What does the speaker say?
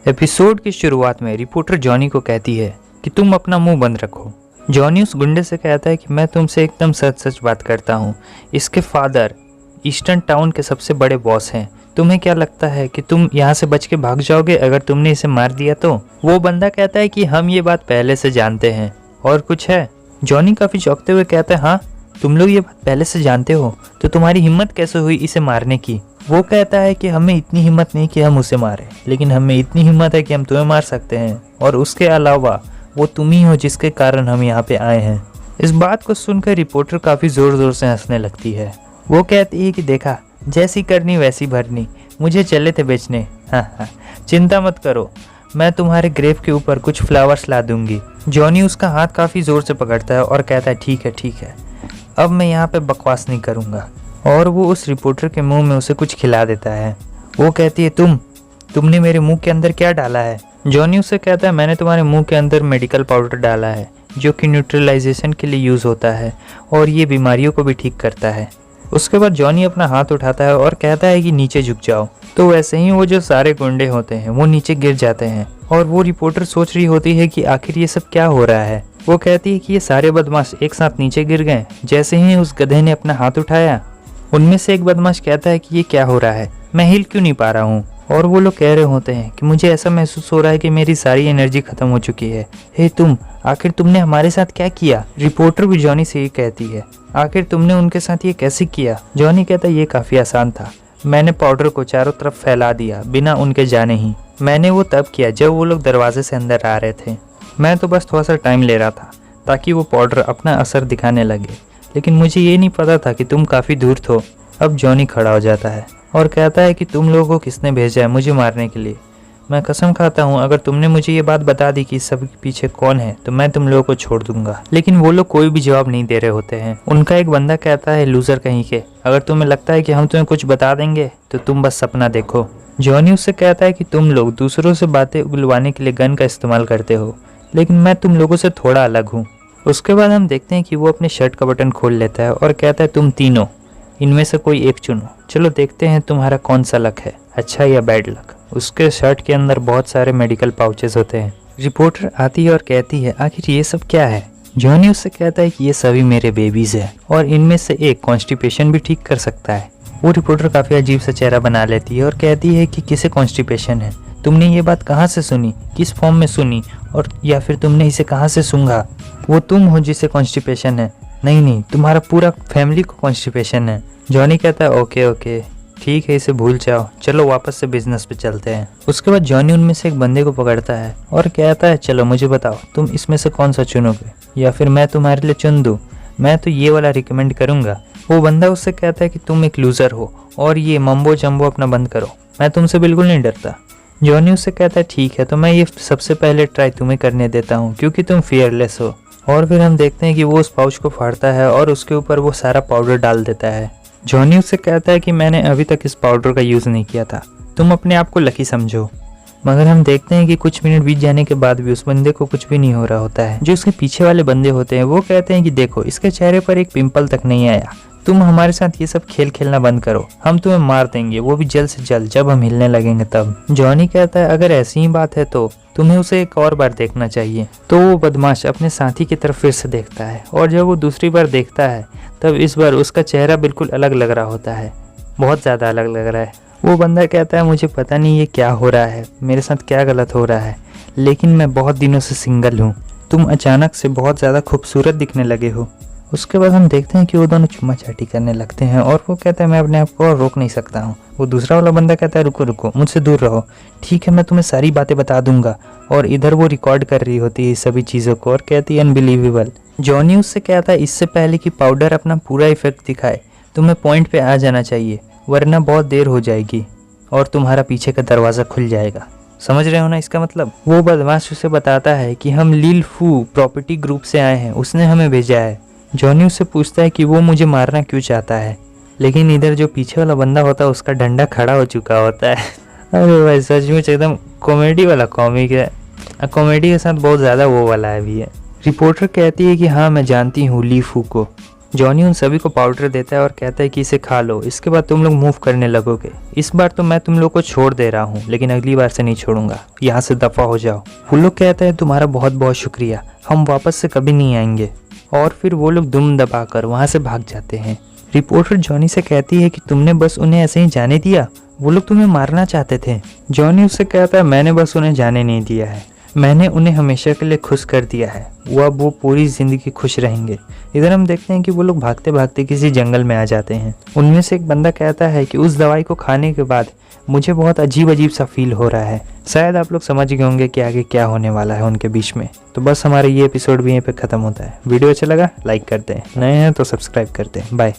Episode की शुरुआत में रिपोर्टर जॉनी को कहती है कि तुम अपना मुंह बंद रखो। जॉनी उस गुंडे से कहता है कि मैं तुमसे एकदम सच सच बात करता हूँ। इसके फादर ईस्टर्न टाउन के सबसे बड़े बॉस हैं। तुम्हें क्या लगता है कि तुम यहाँ से बच के भाग जाओगे अगर तुमने इसे मार दिया तो? वो बंदा कहता है कि हम ये बात पहले से जानते हैं। और कुछ है? जॉनी काफ़ी चौंकते हुए कहता है, हाँ तुम लोग ये बात पहले से जानते हो तो तुम्हारी हिम्मत कैसे हुई इसे मारने की? वो कहता है कि हमें इतनी हिम्मत नहीं कि हम उसे मारें, लेकिन हमें इतनी हिम्मत है कि हम तुम्हें मार सकते हैं, और उसके अलावा वो तुम ही हो जिसके कारण हम यहाँ पे आए हैं। इस बात को सुनकर रिपोर्टर काफ़ी ज़ोर ज़ोर से हंसने लगती है। वो कहती है कि देखा, जैसी करनी वैसी भरनी, मुझे चले थे बेचने। हाँ, चिंता मत करो, मैं तुम्हारे ग्रेव के ऊपर कुछ फ्लावर्स ला दूंगी। जॉनी उसका हाथ काफ़ी ज़ोर से पकड़ता है और कहता है ठीक है, अब मैं यहाँ पे बकवास नहीं करूँगा। और वो उस रिपोर्टर के मुंह में उसे कुछ खिला देता है। वो कहती है, तुमने मेरे मुंह के अंदर क्या डाला है? जॉनी उससे कहता है, मैंने तुम्हारे मुंह के अंदर मेडिकल पाउडर डाला है जो कि न्यूट्रलाइजेशन के लिए यूज़ होता है और ये बीमारियों को भी ठीक करता है। उसके बाद जॉनी अपना हाथ उठाता है और कहता है कि नीचे झुक जाओ। तो वैसे ही वो जो सारे गुंडे होते हैं वो नीचे गिर जाते हैं और वो रिपोर्टर सोच रही होती है कि आखिर ये सब क्या हो रहा है। वो कहती है कि ये सारे बदमाश एक साथ नीचे गिर गए। जैसे ही उस गधे ने अपना हाथ उठाया, उनमें से एक बदमाश कहता है कि ये क्या हो रहा है, मैं हिल क्यों नहीं पा रहा हूँ? और वो लोग कह रहे होते हैं कि मुझे ऐसा महसूस हो रहा है कि मेरी सारी एनर्जी खत्म हो चुकी है। हे आखिर तुमने हमारे साथ क्या किया? रिपोर्टर भी जॉनी से ये कहती है, आखिर तुमने उनके साथ ये कैसे किया? जॉनी कहता है, ये काफ़ी आसान था। मैंने पाउडर को चारों तरफ फैला दिया बिना उनके जाने ही। मैंने वो तब किया जब वो लोग दरवाजे से अंदर आ रहे थे। मैं तो बस थोड़ा सा टाइम ले रहा था ताकि वो पाउडर अपना असर दिखाने लगे, लेकिन मुझे ये नहीं पता था कि तुम काफ़ी दूर थो। अब जॉनी खड़ा हो जाता है और कहता है कि तुम लोगों को किसने भेजा है मुझे मारने के लिए? मैं कसम खाता हूँ अगर तुमने मुझे ये बात बता दी कि सब के पीछे कौन है तो मैं तुम लोगों को छोड़ दूंगा। लेकिन वो लोग कोई भी जवाब नहीं दे रहे होते हैं। उनका एक बंदा कहता है, लूजर कहीं के, अगर तुम्हें लगता है कि हम तुम्हें कुछ बता देंगे तो तुम बस सपना देखो। जॉनी उससे कहता है कि तुम लोग दूसरों से बातें उगलवाने के लिए गन का इस्तेमाल करते हो, लेकिन मैं तुम लोगों से थोड़ा अलग हूँ। उसके बाद हम देखते हैं कि वो अपने शर्ट का बटन खोल लेता है और कहता है, तुम तीनों इनमें से कोई एक चुनो, चलो देखते हैं तुम्हारा कौन सा लक है, अच्छा या बैड लक। उसके शर्ट के अंदर बहुत सारे मेडिकल पाउचेस होते हैं। रिपोर्टर आती है और कहती है, आखिर ये सब क्या है? जॉनी उससे कहता है कि ये सभी मेरे बेबीज हैं और इनमें से एक कॉन्स्टिपेशन भी ठीक कर सकता है। वो रिपोर्टर काफ़ी अजीब सा चेहरा बना लेती है और कहती है कि किसे कॉन्स्टिपेशन है? तुमने ये बात कहाँ से सुनी, किस फॉर्म में सुनी, और या फिर तुमने इसे कहाँ से सूंघा? वो तुम हो जिसे कॉन्स्टिपेशन है। नहीं, तुम्हारा पूरा फैमिली को कॉन्स्टिपेशन है। जॉनी कहता है, ओके ठीक है, इसे भूल जाओ, चलो वापस से बिजनेस पे चलते हैं। उसके बाद जॉनी उनमें से एक बंदे को पकड़ता है और कहता है, चलो मुझे बताओ तुम इसमें से कौन सा चुनोगे, या फिर मैं तुम्हारे लिए चुन दूँ? मैं तो ये वाला रिकमेंड करूँगा। वो बंदा उससे कहता है कि तुम एक लूज़र हो और ये मम्बो जम्बो अपना बंद करो, मैं तुमसे बिल्कुल नहीं डरता। जॉनी उससे कहता है, ठीक है, तो मैं ये सबसे पहले ट्राई तुम्हें करने देता हूँ क्योंकि तुम फियरलेस हो। और फिर हम देखते हैं कि वो उस पाउच को फाड़ता है और उसके ऊपर वो सारा पाउडर डाल देता है। जॉनी उससे कहता है कि मैंने अभी तक इस पाउडर का यूज़ नहीं किया था, तुम अपने आप को लकी समझो। मगर हम देखते हैं कि कुछ मिनट बीत जाने के बाद भी उस बंदे को कुछ भी नहीं हो रहा होता है। जो उसके पीछे वाले बंदे होते हैं वो कहते हैं कि देखो, इसके चेहरे पर एक पिंपल तक नहीं आया, तुम हमारे साथ ये सब खेल खेलना बंद करो, हम तुम्हें मार देंगे, वो भी जल्द से जल्द, जब हम हिलने लगेंगे तब। जॉनी कहता है, अगर ऐसी ही बात है तो तुम्हें उसे एक और बार देखना चाहिए। तो वो बदमाश अपने साथी की तरफ फिर से देखता है और जब वो दूसरी बार देखता है तब इस बार उसका चेहरा बिल्कुल अलग लग रहा होता है, बहुत ज़्यादा अलग लग रहा है। वो बंदा कहता है, मुझे पता नहीं ये क्या हो रहा है, मेरे साथ क्या गलत हो रहा है, लेकिन मैं बहुत दिनों से सिंगल हूँ, तुम अचानक से बहुत ज़्यादा खूबसूरत दिखने लगे हो। उसके बाद हम देखते हैं कि वो दोनों चुम्मा चाटी करने लगते हैं और वो कहता है, मैं अपने आप को और रोक नहीं सकता हूँ। वो दूसरा वाला बंदा कहता है, रुको मुझसे दूर रहो, ठीक है मैं तुम्हें सारी बातें बता दूंगा। और इधर वो रिकॉर्ड कर रही होती है सभी चीज़ों को और कहती है, अनबिलीवेबल। जॉनी उससे कहता है, इससे पहले कि पाउडर अपना पूरा इफेक्ट दिखाए तुम्हें पॉइंट पे आ जाना चाहिए, वरना बहुत देर हो जाएगी और तुम्हारा पीछे का दरवाज़ा खुल जाएगा। समझ रहे हो ना इसका मतलब? वो बदमाश उसे बताता है कि हम लील फू प्रॉपर्टी ग्रुप से आए हैं, उसने हमें भेजा है। जॉनी उससे पूछता है कि वो मुझे मारना क्यों चाहता है, लेकिन इधर जो पीछे वाला बंदा होता है उसका डंडा खड़ा हो चुका होता है। अरे भाई सचमुच एकदम कॉमेडी वाला कॉमिक है, कॉमेडी के साथ बहुत ज़्यादा वो वाला है भी है। रिपोर्टर कहती है कि हाँ मैं जानती हूँ ली फू को, जॉनी उन सभी को पाउडर देता है और कहता है कि इसे खा लो, इसके बाद तुम लोग मूव करने लगोगे। इस बार तो मैं तुम लोग को छोड़ दे रहा हूँ, लेकिन अगली बार से नहीं छोड़ूंगा, यहाँ से दफा हो जाओ। वो लोग कहते हैं तुम्हारा बहुत बहुत शुक्रिया, हम वापस से कभी नहीं आएंगे। और फिर वो लोग दुम दबाकर वहाँ से भाग जाते हैं। रिपोर्टर जॉनी से कहती है कि तुमने बस उन्हें ऐसे ही जाने दिया, वो लोग तुम्हें मारना चाहते थे। जॉनी उससे कहता है मैंने बस उन्हें जाने नहीं दिया है, मैंने उन्हें हमेशा के लिए खुश कर दिया है, वो पूरी ज़िंदगी खुश रहेंगे। इधर हम देखते हैं कि वो लोग भागते भागते किसी जंगल में आ जाते हैं। उनमें से एक बंदा कहता है कि उस दवाई को खाने के बाद मुझे बहुत अजीब अजीब सा फील हो रहा है। शायद आप लोग समझ गए होंगे कि आगे क्या होने वाला है उनके बीच में। तो बस हमारा ये एपिसोड भी यहीं पे ख़त्म होता है। वीडियो अच्छा लगा लाइक करते हैं, नए हैं तो सब्सक्राइब करते हैं। बाय।